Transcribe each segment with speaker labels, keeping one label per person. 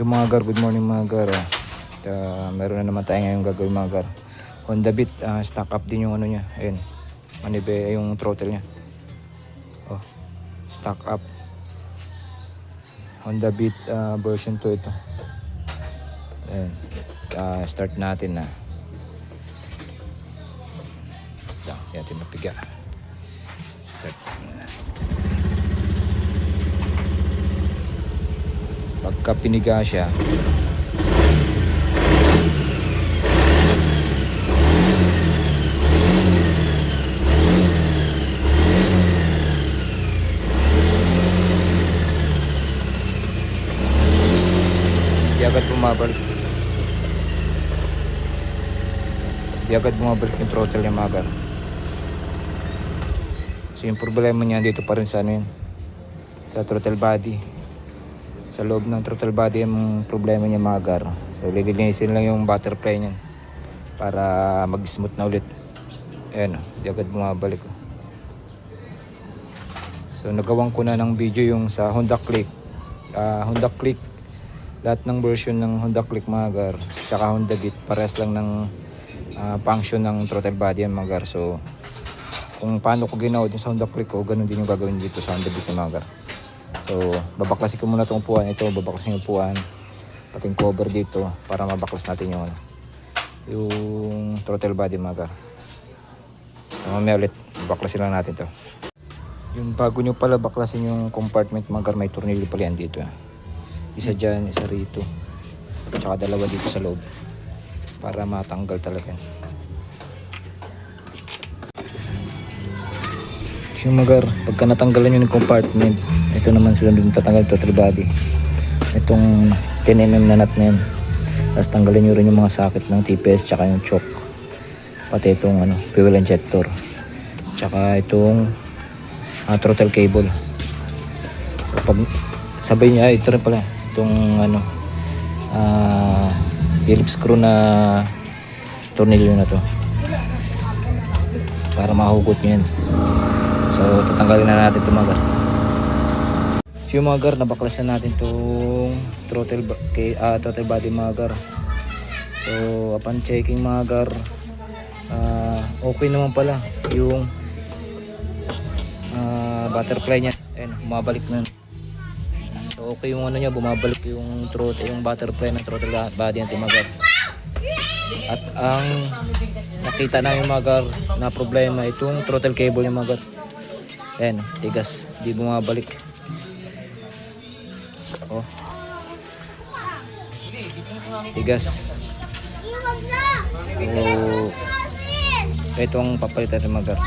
Speaker 1: Yung mga gar, good morning mga gar. Meron na naman tayo ngayon gagawin mga gar. Honda Beat, stock up din yung ano niya. Ayun, manibe yung throttle niya. Oh, stock up. Honda Beat version 2 ito. Ayun, start natin na. Yan, tinapiga. Start. Pagka piniga siya, di agad bumabalik. Di agad bumabalik yung throttle niya mga gar. So yung problema niya dito pa rin sa ano yun, sa throttle body. Sa loob ng throttle body yung problema niya mga gar. So lilinisin lang yung butterfly niyan para mag-smooth na ulit. Ayan, di agad bumabalik. So nagawan ko na ng video yung sa Honda Click. Honda Click, lahat ng version ng Honda Click mga gar, saka Honda Beat, parehas lang ng function ng throttle body yan mga gar. So kung paano ko ginawa din sa Honda Click ko, ganun din yung gagawin dito sa Honda Beat mga gar. So babaklasin ko muna itong upuan ito, babaklasin yung upuan, pati yung cover dito para mabaklas natin yung throttle body mga gar. So mamaya ulit, babaklasin lang natin to. Yung bago nyo pala baklasin yung compartment mga gar, may tornilyo pala yan dito. Isa dyan, isa rito, tsaka dalawa dito sa loob para matanggal talaga. Yung mga gar, pagka natanggalan nyo ng compartment, ito naman sila dun tatanggal throttle body. Itong 10mm na nut na yan. Tapos tanggalin nyo rin yung mga socket ng TPS tsaka yung choke. Pati itong fuel injector. Tsaka itong throttle cable. So pag sabay niya, ito rin pala. Itong Phillips screw na tornilyo na to. Para mahugot nyo yan. So tatanggalin na natin itong mga gar. So yung mga gar, nabaklas na natin itong throttle body mga gar. So upon checking mga gar, okay naman pala yung butterfly niya. Ayan, bumabalik na. So okay yung niya, bumabalik yung throttle, yung butterfly ng throttle body ng mga gar. At ang nakita namin mga gar na problema itong throttle cable yung mga gar. Ayan, tigas, di bumabalik. Oh, tigas. So ito ang papalitan ng mga gar.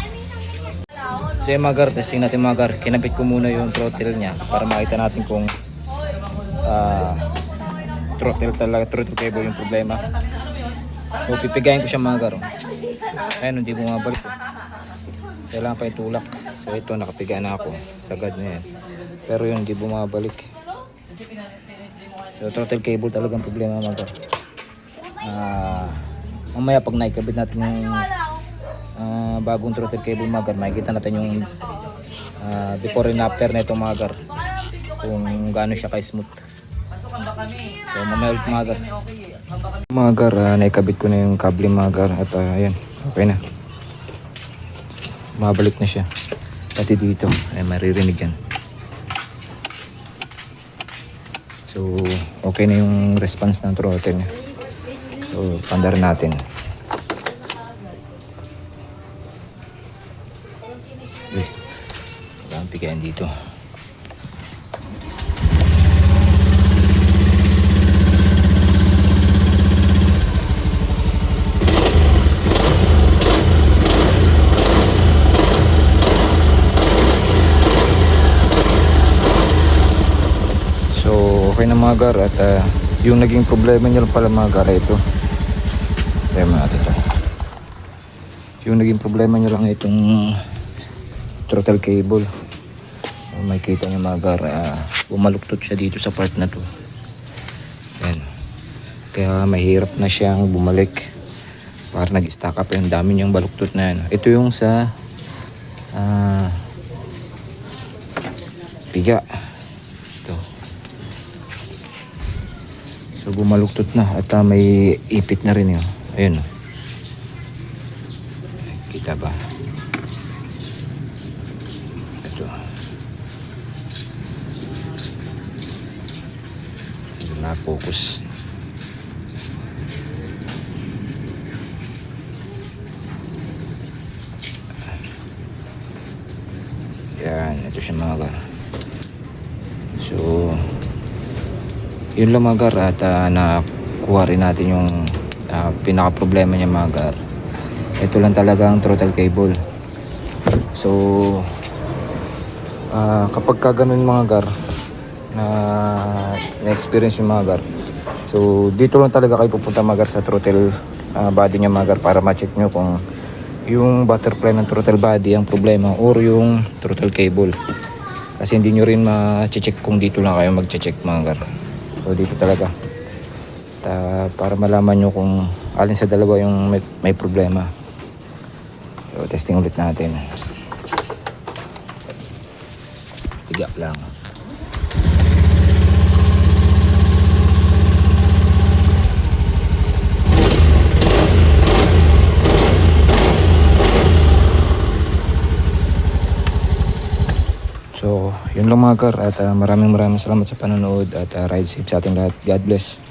Speaker 1: So yung mga gar, testing natin mga gar. Kinabit ko muna yung throttle nya para makita natin kung throttle cable yung problema. So pipigayin ko siya mga gar. Ayan, hindi bumabalik. Kailangan pa itulak. So ito, nakapiga na ako. Sagad na yan. Pero yun, hindi bumabalik. So throttle cable talagang problema mga gar. Mamaya pag naikabit natin yung bagong throttle cable mga gar, makikita natin yung before and after na ito mga gar, kung gaano siya ka-smooth. So mamaya ulit mga gar. Mga gar, naikabit ko na yung kable mga gar. At ayan, okay na. Mabalik na siya. Pati dito, ay maririnig yan. So okay na yung response ng throttle niya. So pandar natin. Ang pigayan dito. So okay na mga gar, at yung naging problema niya pala mga gar ito. Problema natin ito. Yung naging problema niya lang itong throttle cable. Makikita niyo mga gar, bumaluktot siya dito sa part na to. Ayan. Kaya mahirap na siyang bumalik. Para nag-stack up yung dami niyang baluktot na yan. Ito yung sa piga. Ito. So bumaluktot na at may ipit na rin yun. Ayun. Kita ba? Ito. Na-focus. Yan, ito siya mga gar. So, yun lang mga gar at nakuha rin natin yung pinaka problema niya mga gar. Ito lang talaga ang throttle cable. So, kapag ka ganun mga gar na-experience yung mga gar, so dito lang talaga kayo pupunta mga gar sa throttle body niya mga gar para ma-check nyo kung yung butterfly ng throttle body ang problema or yung throttle cable. Kasi hindi nyo rin ma-check kung dito lang kayo mag-check mga gar. So dito talaga para malaman nyo kung alin sa dalawa yung may problema. So testing ulit natin. Tiga lang. So, yun lang mga kar at maraming salamat sa panonood at ride safe sa ating lahat. God bless.